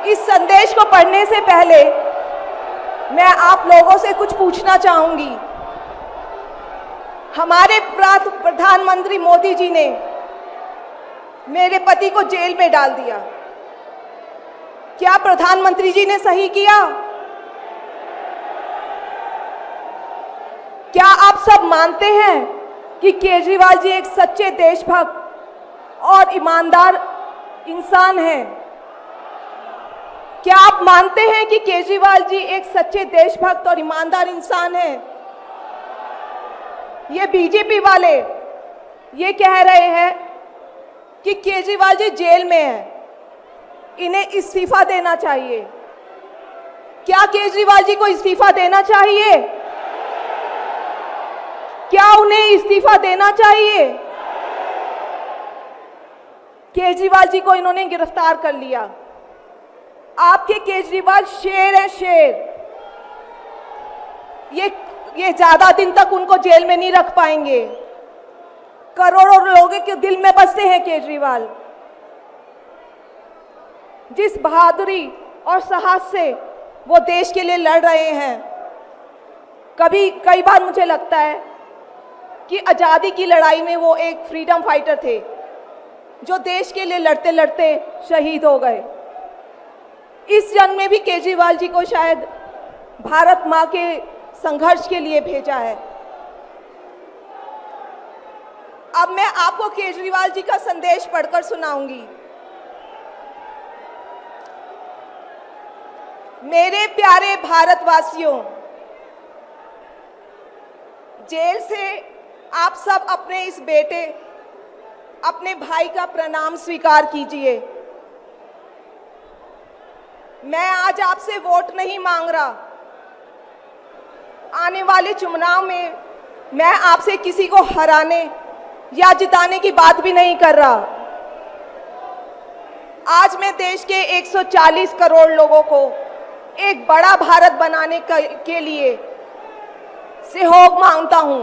इस संदेश को पढ़ने से पहले मैं आप लोगों से कुछ पूछना चाहूंगी। हमारे प्रधानमंत्री मोदी जी ने मेरे पति को जेल में डाल दिया। क्या प्रधानमंत्री जी ने सही किया? क्या आप सब मानते हैं कि केजरीवाल जी एक सच्चे देशभक्त और ईमानदार इंसान हैं? क्या आप मानते हैं कि केजरीवाल जी एक सच्चे देशभक्त और ईमानदार इंसान हैं? ये बीजेपी वाले ये कह रहे हैं कि केजरीवाल जी जेल में हैं, इन्हें इस्तीफा देना चाहिए। क्या केजरीवाल जी को इस्तीफा देना चाहिए? क्या उन्हें इस्तीफा देना चाहिए? केजरीवाल जी को इन्होंने गिरफ्तार कर लिया। आपके केजरीवाल शेर है, शेर। ये ज्यादा दिन तक उनको जेल में नहीं रख पाएंगे। करोड़ों लोगों के दिल में बसते हैं केजरीवाल। जिस बहादुरी और साहस से वो देश के लिए लड़ रहे हैं, कई बार मुझे लगता है कि आज़ादी की लड़ाई में वो एक फ्रीडम फाइटर थे जो देश के लिए लड़ते लड़ते शहीद हो गए। इस जंग में भी केजरीवाल जी को शायद भारत माँ के संघर्ष के लिए भेजा है। अब मैं आपको केजरीवाल जी का संदेश पढ़कर सुनाऊंगी। मेरे प्यारे भारतवासियों, जेल से आप सब अपने इस बेटे, अपने भाई का प्रणाम स्वीकार कीजिए। मैं आज आपसे वोट नहीं मांग रहा। आने वाले चुनाव में मैं आपसे किसी को हराने या जिताने की बात भी नहीं कर रहा। आज मैं देश के 140 करोड़ लोगों को एक बड़ा भारत बनाने के लिए सहयोग मांगता हूं।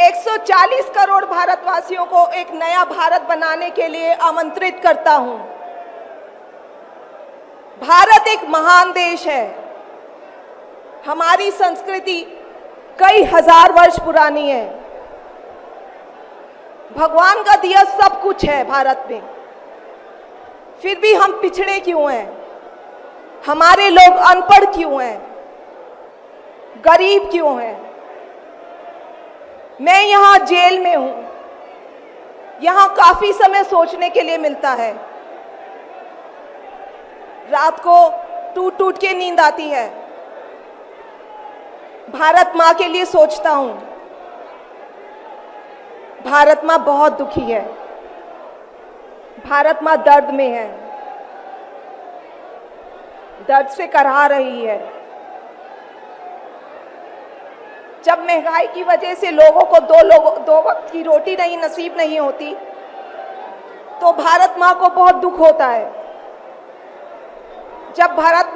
140 करोड़ भारतवासियों को एक नया भारत बनाने के लिए आमंत्रित करता हूं। भारत एक महान देश है। हमारी संस्कृति कई हजार वर्ष पुरानी है। भगवान का दिया सब कुछ है भारत में, फिर भी हम पिछड़े क्यों हैं? हमारे लोग अनपढ़ क्यों हैं? गरीब क्यों हैं? मैं यहाँ जेल में हूँ। यहाँ काफी समय सोचने के लिए मिलता है। रात को टूट टूट के नींद आती है। भारत माँ के लिए सोचता हूँ। भारत माँ बहुत दुखी है। भारत माँ दर्द में है, दर्द से कराह रही है। जब महंगाई की वजह से लोगों को दो वक्त की रोटी नसीब नहीं होती, तो भारत माँ को बहुत दुख होता है। जब भारत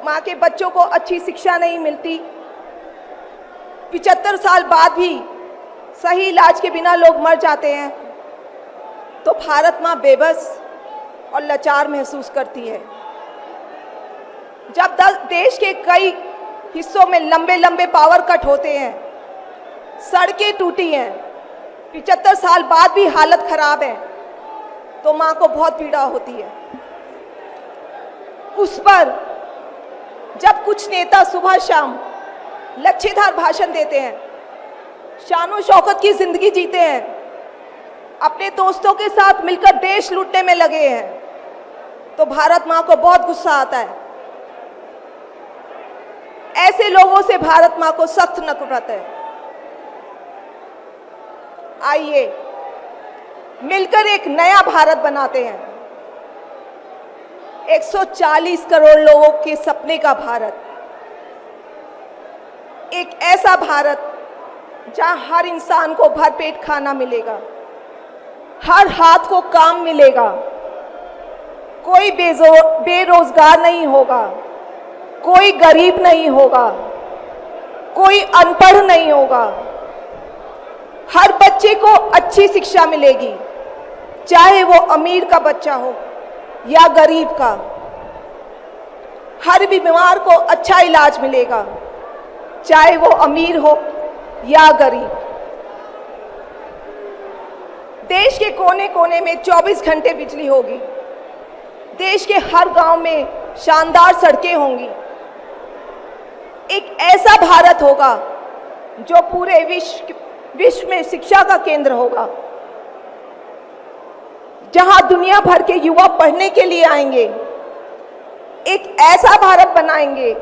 माँ के बच्चों को अच्छी शिक्षा नहीं मिलती, 75 साल बाद भी सही इलाज के बिना लोग मर जाते हैं, तो भारत माँ बेबस और लाचार महसूस करती है। जब देश के कई हिस्सों में लंबे लंबे पावर कट होते हैं, सड़कें टूटी हैं, 75 साल बाद भी हालत खराब है, तो माँ को बहुत पीड़ा होती है। उस पर जब कुछ नेता सुबह शाम लच्छेदार भाषण देते हैं, शानो शौकत की जिंदगी जीते हैं, अपने दोस्तों के साथ मिलकर देश लूटने में लगे हैं, तो भारत माँ को बहुत गुस्सा आता है। ऐसे लोगों से भारत माँ को सख्त नफरत है। आइए मिलकर एक नया भारत बनाते हैं। 140 करोड़ लोगों के सपने का भारत, एक ऐसा भारत जहां हर इंसान को भरपेट खाना मिलेगा, हर हाथ को काम मिलेगा, कोई बेरोजगार नहीं होगा, कोई गरीब नहीं होगा, कोई अनपढ़ नहीं होगा, हर बच्चे को अच्छी शिक्षा मिलेगी, चाहे वो अमीर का बच्चा हो या गरीब का, हर बीमार को अच्छा इलाज मिलेगा, चाहे वो अमीर हो या गरीब। देश के कोने कोने में 24 घंटे बिजली होगी। देश के हर गांव में शानदार सड़कें होंगी। एक ऐसा भारत होगा जो पूरे विश्व में शिक्षा का केंद्र होगा, जहां दुनिया भर के युवा पढ़ने के लिए आएंगे। एक ऐसा भारत बनाएंगे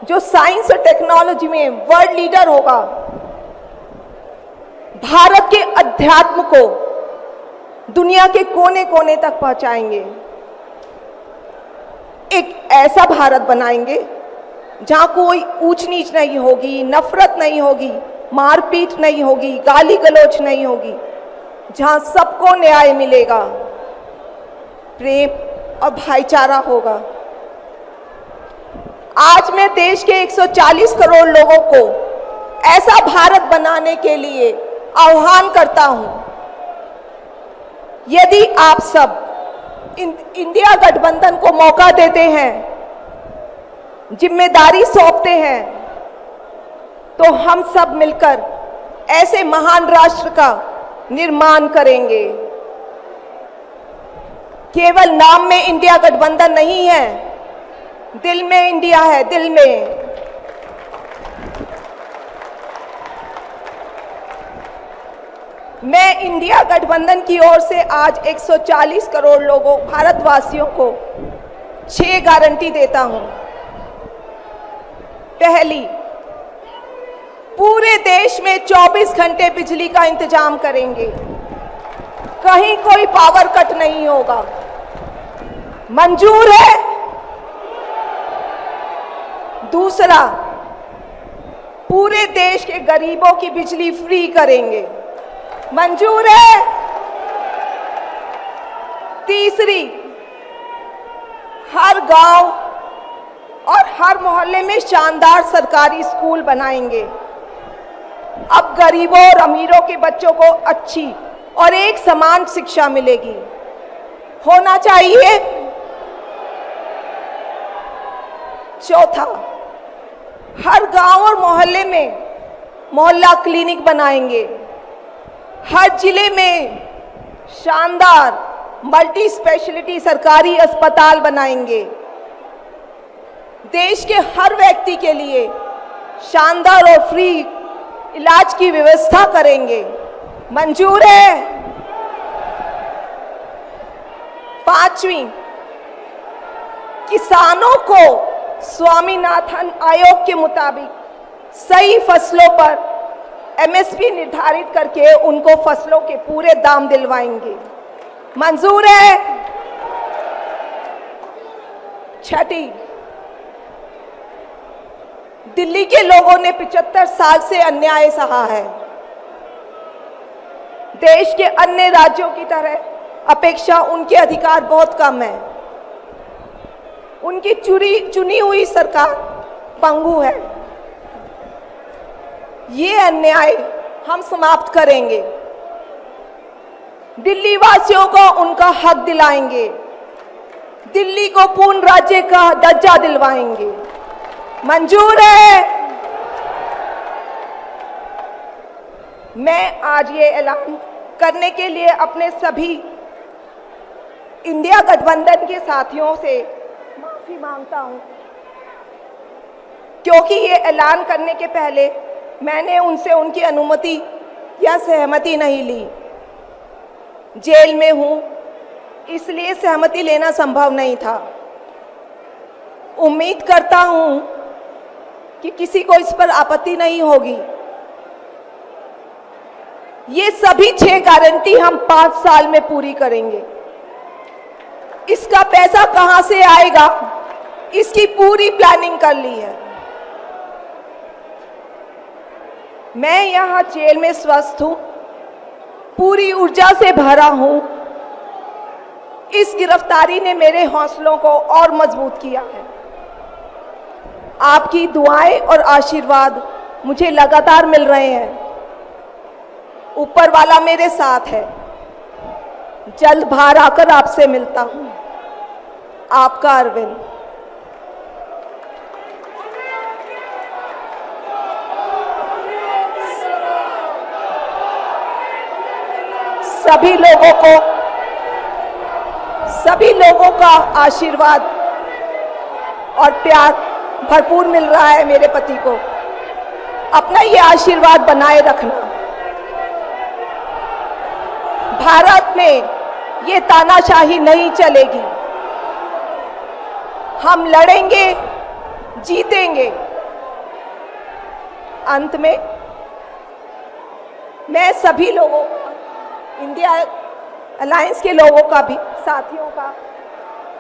जो साइंस और टेक्नोलॉजी में वर्ल्ड लीडर होगा। भारत के अध्यात्म को दुनिया के कोने कोने तक पहुंचाएंगे। एक ऐसा भारत बनाएंगे जहां कोई ऊंच नीच नहीं होगी, नफरत नहीं होगी, मारपीट नहीं होगी, गाली गलौज नहीं होगी, जहां सबको न्याय मिलेगा, प्रेम और भाईचारा होगा। आज मैं देश के 140 करोड़ लोगों को ऐसा भारत बनाने के लिए आह्वान करता हूं। यदि आप सब इंडिया गठबंधन को मौका देते हैं, जिम्मेदारी सौंपते हैं, तो हम सब मिलकर ऐसे महान राष्ट्र का निर्माण करेंगे। केवल नाम में इंडिया गठबंधन नहीं है, दिल में इंडिया है, दिल में। मैं इंडिया गठबंधन की ओर से आज 140 करोड़ लोगों भारतवासियों को 6 गारंटी देता हूं। पहली, पूरे देश में 24 घंटे बिजली का इंतजाम करेंगे, कहीं कोई पावर कट नहीं होगा। मंजूर है? दूसरा, पूरे देश के गरीबों की बिजली फ्री करेंगे। मंजूर है? तीसरी, हर गांव और हर मोहल्ले में शानदार सरकारी स्कूल बनाएंगे। अब गरीबों और अमीरों के बच्चों को अच्छी और एक समान शिक्षा मिलेगी। होना चाहिए। चौथा, हर गांव और मोहल्ले में मोहल्ला क्लिनिक बनाएंगे। हर जिले में शानदार मल्टी स्पेशलिटी सरकारी अस्पताल बनाएंगे। देश के हर व्यक्ति के लिए शानदार और फ्री इलाज की व्यवस्था करेंगे। मंजूर है? पांचवी, किसानों को स्वामीनाथन आयोग के मुताबिक सही फसलों पर एमएसपी निर्धारित करके उनको फसलों के पूरे दाम दिलवाएंगे। मंजूर है? छठी, दिल्ली के लोगों ने 75 साल से अन्याय सहा है। देश के अन्य राज्यों की तरह अपेक्षा उनके अधिकार बहुत कम है। उनकी चुनी हुई सरकार पंगु है। ये अन्याय हम समाप्त करेंगे। दिल्ली वासियों को उनका हक दिलाएंगे। दिल्ली को पूर्ण राज्य का दर्जा दिलवाएंगे। मंजूर है? मैं आज ये ऐलान करने के लिए अपने सभी इंडिया गठबंधन के साथियों से माफी मांगता हूं, क्योंकि ये ऐलान करने के पहले मैंने उनसे उनकी अनुमति या सहमति नहीं ली। जेल में हूं, इसलिए सहमति लेना संभव नहीं था। उम्मीद करता हूं कि किसी को इस पर आपत्ति नहीं होगी। ये सभी 6 गारंटी हम 5 साल में पूरी करेंगे। इसका पैसा कहां से आएगा, इसकी पूरी प्लानिंग कर ली है। मैं यहां जेल में स्वस्थ हूं, पूरी ऊर्जा से भरा हूं। इस गिरफ्तारी ने मेरे हौसलों को और मजबूत किया है। आपकी दुआएं और आशीर्वाद मुझे लगातार मिल रहे हैं। ऊपर वाला मेरे साथ है। जल्द बाहर आकर आपसे मिलता हूं। आपका अरविंद। सभी लोगों का आशीर्वाद और प्यार भरपूर मिल रहा है मेरे पति को। अपना ये आशीर्वाद बनाए रखना। भारत में ये तानाशाही नहीं चलेगी। हम लड़ेंगे, जीतेंगे। अंत में मैं सभी लोगों का, इंडिया अलायंस के लोगों का भी, साथियों का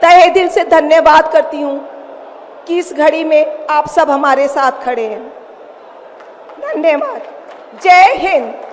तहे दिल से धन्यवाद करती हूं कि इस घड़ी में आप सब हमारे साथ खड़े हैं। धन्यवाद। जय हिंद।